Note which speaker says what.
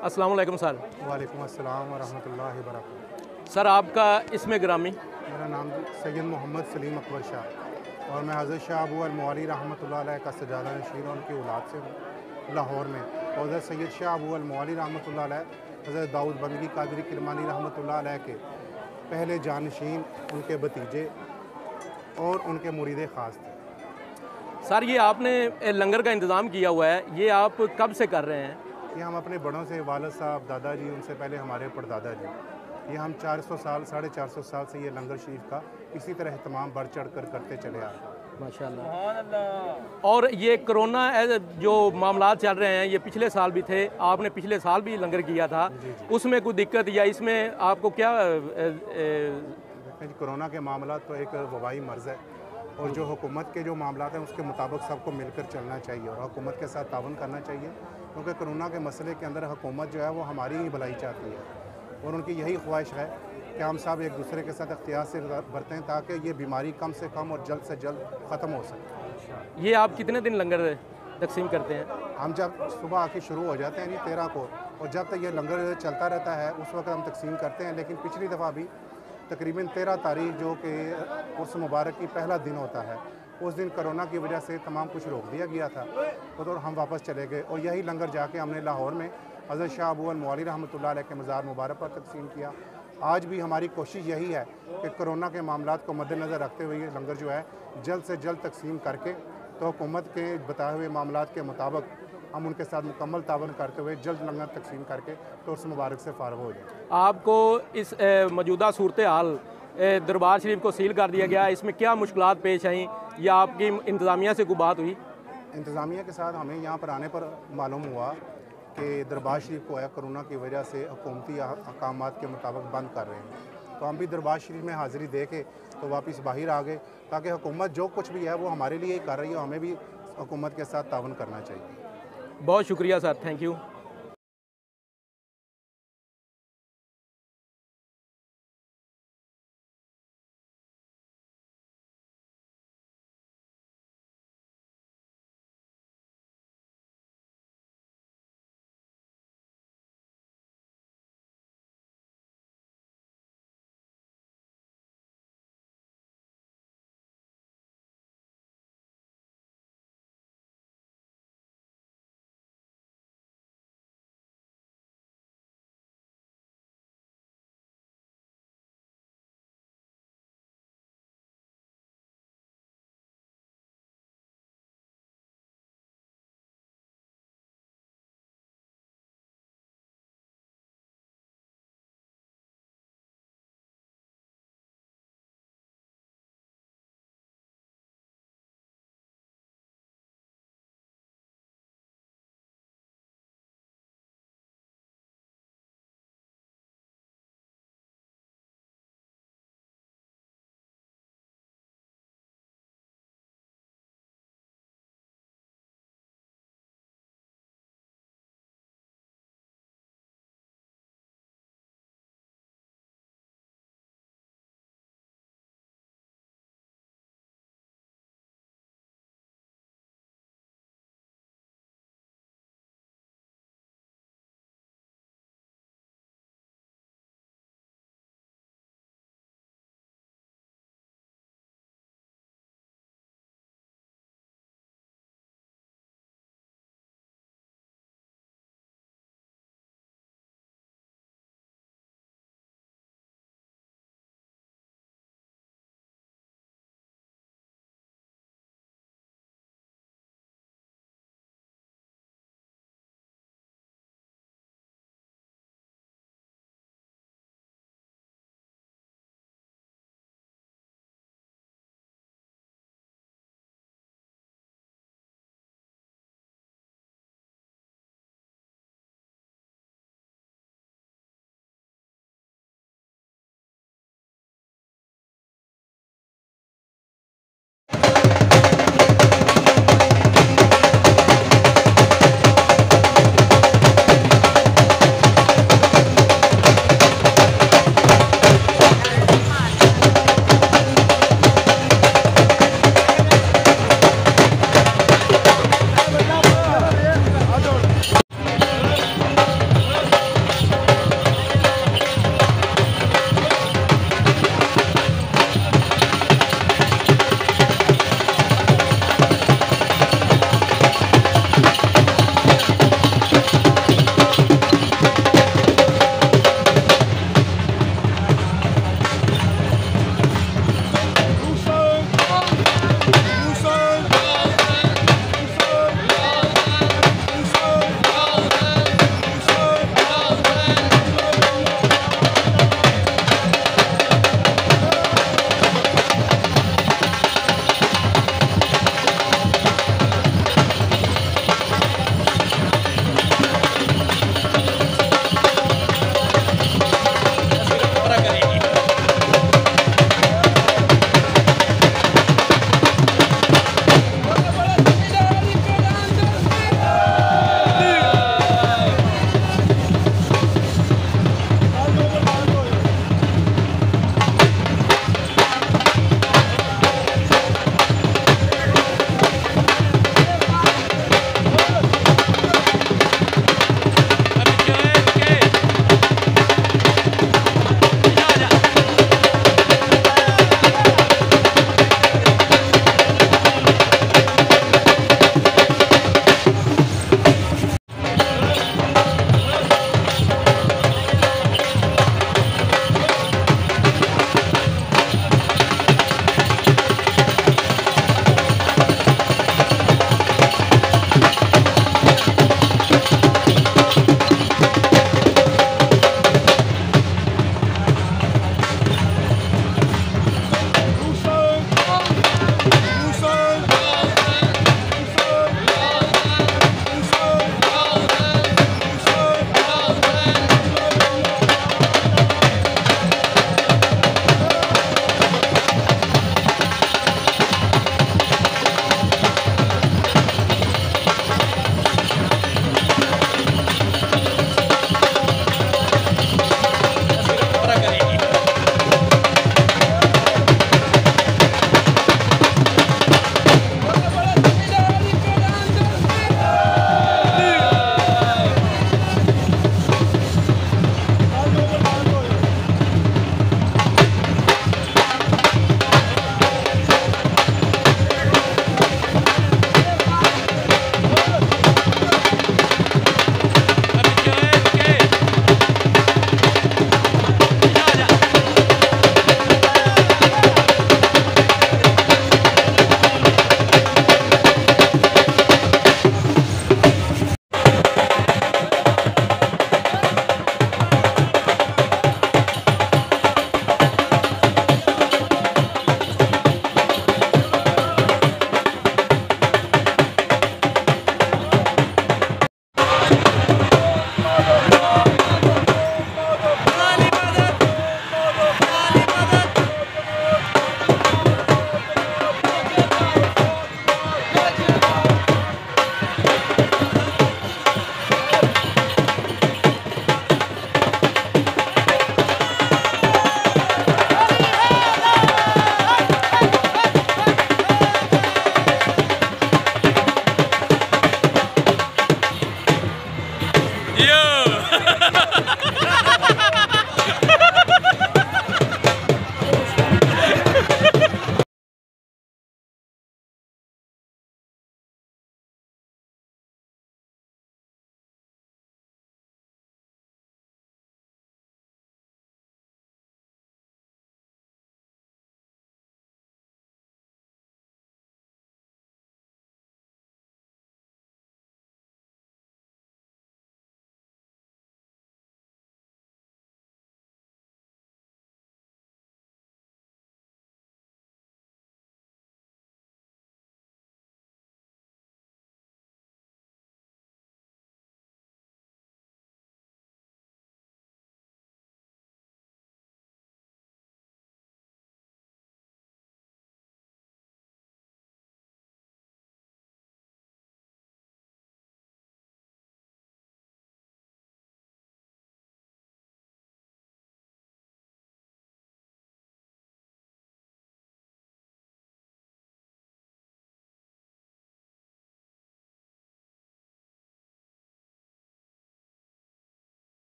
Speaker 1: अस्सलाम वालेकुम सर।
Speaker 2: वालेकुम अस्सलाम वरहमतुल्लाहि वबरकातुहू।
Speaker 1: सर आपका इसमें ग्रामी?
Speaker 2: मेरा नाम सैयद मोहम्मद सलीम अकबर शाह और मैं हज़रत शाह अबू अल-मवाली रहमतुल्लाह अलैह का सजादा नशीन और उनकी औलाद से हूँ लाहौर में। और हज़रत सैयद शाह अबू अल-मवाली रहमतुल्लाह अलैह हज़रत दाऊद बंदगी कादरी किरमानी रहमतुल्लाह अलैह के पहले जानशीन, उनके भतीजे और उनके मुरीद ख़ास थे।
Speaker 1: सर ये आपने लंगर का इंतज़ाम किया हुआ है, ये आप कब से कर रहे हैं?
Speaker 2: ये हम अपने बड़ों से, वालिद साहब, दादाजी, उनसे पहले हमारे परदादा जी, ये हम 400 साल 450 साल से ये लंगर शरीफ का इसी तरह अहतमाम बढ़ चढ़ कर करते चले आ रहे हैं।
Speaker 1: माशाअल्लाह। और ये कोरोना जो मामला चल रहे हैं, ये पिछले साल भी थे, आपने पिछले साल भी लंगर किया था, उसमें कोई दिक्कत या इसमें आपको क्या?
Speaker 2: देखें जी, कोरोना के मामला तो एक वबाई मर्ज़ है और जो हुकूमत के जो मामला हैं उसके मुताबिक सबको मिलकर चलना चाहिए और हुकूमत के साथ तावन करना चाहिए, क्योंकि कोरोना के मसले के अंदर हुकूमत जो है वो हमारी ही भलाई चाहती है और उनकी यही ख्वाहिश है कि हम सब एक दूसरे के साथ इख्तियार से बरतें ताकि ये बीमारी कम से कम और जल्द से जल्द ख़त्म हो सके।
Speaker 1: ये आप कितने दिन लंगर तकसीम करते हैं?
Speaker 2: हम जब सुबह आके शुरू हो जाते हैं जी 13 को, और जब तक ये लंगर चलता रहता है उस वक्त हम तकसीम करते हैं। लेकिन पिछली दफ़ा भी तकरीबन 13 तारीख जो कि उर्स मुबारक की पहला दिन होता है, उस दिन कोरोना की वजह से तमाम कुछ रोक दिया गया था तो हम वापस चले गए और यही लंगर जाके हमने लाहौर में हज़रत शाह अबू अल-मवाली रहमतुल्लाह अलैह के मज़ार मुबारक पर तकसीम किया। आज भी हमारी कोशिश यही है कि कोरोना के मामलात को मद्देनज़र रखते हुए ये लंगर जो है जल्द से जल्द तकसीम करके तो हुकूमत के बताए हुए मामलात के मुताबिक हम उनके साथ मुकम्मल तावन करते हुए जल्द लंगर तकसीम करके तो उस मुबारक से फ़ारग हो जाए।
Speaker 1: आपको इस मौजूदा सूरत हाल दरबार शरीफ को सील कर दिया गया, इसमें क्या मुश्किलात पेश आई या आपकी इंतज़ामिया से कोई बात हुई?
Speaker 2: इंतज़ामिया के साथ हमें यहाँ पर आने पर मालूम हुआ कि दरबार शरीफ को कोरोना की वजह से हुकूमती अहकामात के मुताबिक बंद कर रहे हैं, तो हम भी दरबार शरीफ में हाज़िरी दे के तो वापस बाहर आ गए ताकि हुकूमत जो कुछ भी है वो हमारे लिए ही कर रही है, हमें भी हुकूमत के साथ तावन करना चाहिए।
Speaker 1: बहुत शुक्रिया सर, थैंक यू।